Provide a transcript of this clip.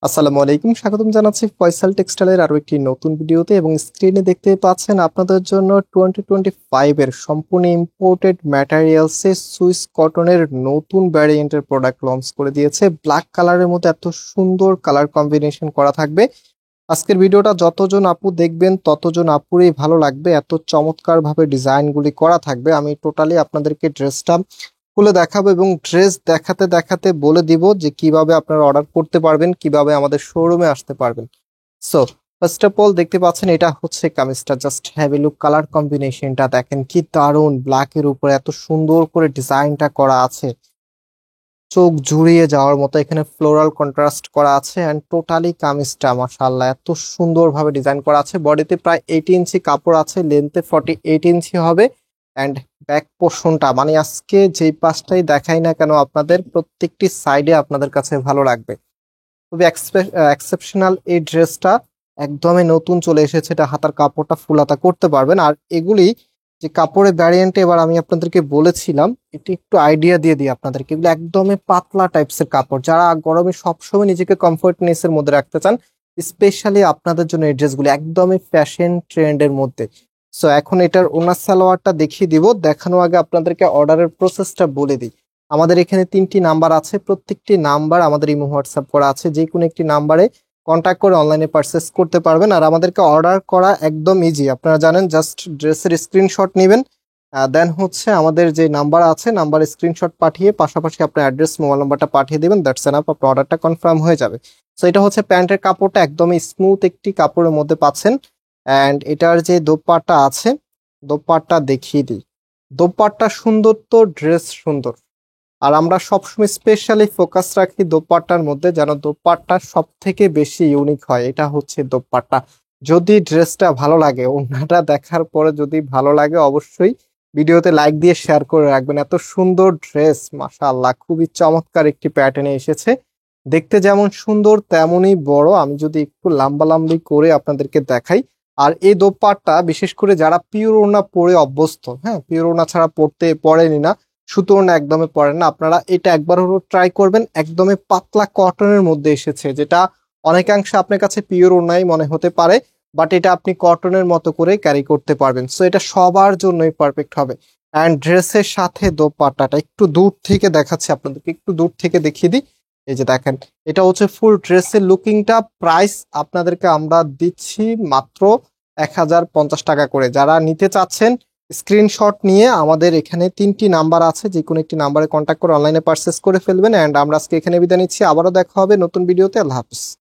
আসসালামু আলাইকুম, স্বাগতম জানাচ্ছি ফয়সাল টেক্সটাইলের আরো একটি নতুন ভিডিওতে। এবং স্ক্রিনে দেখতে পাচ্ছেন আপনাদের জন্য 2025 এর সম্পূর্ণ ইম্পোর্টেড ম্যাটেরিয়ালসে সুইস কটনের নতুন ভ্যারিয়েন্টের প্রোডাক্ট লঞ্চ করে দিয়েছে। ব্ল্যাক কালারের মধ্যে এত সুন্দর কালার কম্বিনেশন করা থাকবে। আজকের ভিডিওটা যতজন আপু দেখবেন ততজন আপুরই ভালো লাগবে, এত চমৎকার ভাবে ডিজাইনগুলি করা থাকবে। আমি টোটালি আপনাদেরকে ড্রেসটা খুলে দেখাবো এবং ড্রেস দেখাতে দেখাতে বলে দিব যে কিভাবে আপনারা অর্ডার করতে পারবেন, কিভাবে আমাদের শোরুমে আসতে পারবেন। সো ফার্স্ট অফ অল দেখতে পাচ্ছেন এটা হচ্ছে কামিজটা, just have a look. Colour কম্বিনেশনটা দেখেন কি দারুণ, ব্ল্যাক এর উপরে এত সুন্দর করে ডিজাইনটা করা আছে, চোখ জুড়িয়ে যাওয়ার মতো। এখানে ফ্লোরাল কন্ট্রাস্ট করা আছে এন্ড টোটালি কামিজটা মাশাআল্লাহ এত সুন্দর ভাবে ডিজাইন করা আছে। বডিতে প্রায় 80 ইঞ্চি কাপড় আছে, লেন্থে 48 ইঞ্চি হবে। অ্যান্ড ব্যাক পোর্শনটা মানে আজকে যেই পাশটাই দেখাই না কেন আপনাদের প্রত্যেকটি সাইডে আপনাদের কাছে ভালো লাগবে। খুবই এক্সেপশনাল এই ড্রেসটা, একদমই নতুন চলে এসেছে। এটা হাতার কাপড়টা ফুল হাতা করতে পারবেন। আর এগুলি যে কাপড়ের ভ্যারিয়েন্টে এবার আমি আপনাদেরকে বলেছিলাম, এটি একটু আইডিয়া দিয়ে দিই আপনাদেরকে। এগুলো একদমই পাতলা টাইপসের কাপড়, যারা গরমে সবসময় নিজেকে কমফোর্টনেসের মধ্যে রাখতে চান, স্পেশালি আপনাদের জন্য এই ড্রেসগুলো একদমই ফ্যাশন ট্রেন্ডের মধ্যে। সো এখন এটার ওনার সালোয়ারটা দেখিয়ে দিব, দেখানোর আগে আপনাদেরকে অর্ডারের প্রসেসটা বলে দিই। আমাদের এখানে 3টি নাম্বার আছে, প্রত্যেকটি নাম্বার আমাদের ইমো হোয়াটসঅ্যাপ করা আছে। যে কোনো একটি নাম্বারে কন্ট্যাক্ট করে অনলাইনে পারচেস করতে পারবেন। আর আমাদেরকে অর্ডার করা একদম ইজি, আপনারা জানেন। জাস্ট ড্রেসের স্ক্রিনশট নেবেন, দেন হচ্ছে আমাদের যে নাম্বার আছে নাম্বারে স্ক্রিনশট পাঠিয়ে পাশাপাশি আপনার অ্যাড্রেস মোবাইল নাম্বারটা পাঠিয়ে দিবেন। দ্যাটস এনাফ, আপনার অর্ডারটা কনফার্ম হয়ে যাবে। সো এটা হচ্ছে প্যান্টের কাপড়টা, একদমই স্মুথ একটি কাপড়ের মধ্যে পাচ্ছেন। অ্যান্ড এটার যে দোপাট্টা আছে, দোপাট্টা দেখিয়ে দিই। দোপাট্টা সুন্দর তো ড্রেস সুন্দর। আর আমরা সবসময় স্পেশালি ফোকাস রাখি দোপাট্টার মধ্যে, যেন দোপাট্টা সব থেকে বেশি ইউনিক হয়। এটা হচ্ছে দোপাট্টা। যদি ড্রেসটা ভালো লাগে, ওড়নাটা দেখার পরে যদি ভালো লাগে, অবশ্যই ভিডিওতে লাইক দিয়ে শেয়ার করে রাখবেন। এত সুন্দর ড্রেস, মাশাআল্লাহ খুবই চমৎকার একটি প্যাটার্নে এসেছে। দেখতে যেমন সুন্দর তেমনই বড়। আমি যদি একটু লাম্বালাম্বি করে আপনাদেরকে দেখাই, আর এই দোপাট্টা বিশেষ করে যারা পিওর ওড়না পরে অভ্যস্ত, হ্যাঁ পিওর ওড়না ছাড়া পরেনি না, সুতোর না একদমই পড়েন না, আপনারা এটা একবার হলো ট্রাই করবেন। একদমই পাতলা কটনের মধ্যে এসেছে, যেটা অনেকাংশে আপনার কাছে পিওর ওড়নাই মনে হতে পারে, বাট এটা আপনি কটনের মতো করে ক্যারি করতে পারবেন। সো এটা সবার জন্যই পারফেক্ট হবে। অ্যান্ড ড্রেসের সাথে দোপাট্টাটা একটু দূর থেকে দেখাচ্ছি আপনাদেরকে, একটু দূর থেকে দেখিয়ে দিই। এই যে দেখেন, এটা হচ্ছে ফুল ড্রেসের লুকিংটা। প্রাইস আপনাদেরকে আমরা দিচ্ছি মাত্র 1050 টাকা করে। যারা নিতে চাচ্ছেন স্ক্রিনশট নিয়ে আমাদের এখানে 3টি নাম্বার আছে, যে কোনো একটি নাম্বারে কন্ট্যাক্ট করে অনলাইনে পারচেস করে ফেলবেন। অ্যান্ড আমরা আজকে এখানে বিদায় নিচ্ছি, আবারও দেখা হবে নতুন ভিডিওতে। আল্লাহ হাফিজ।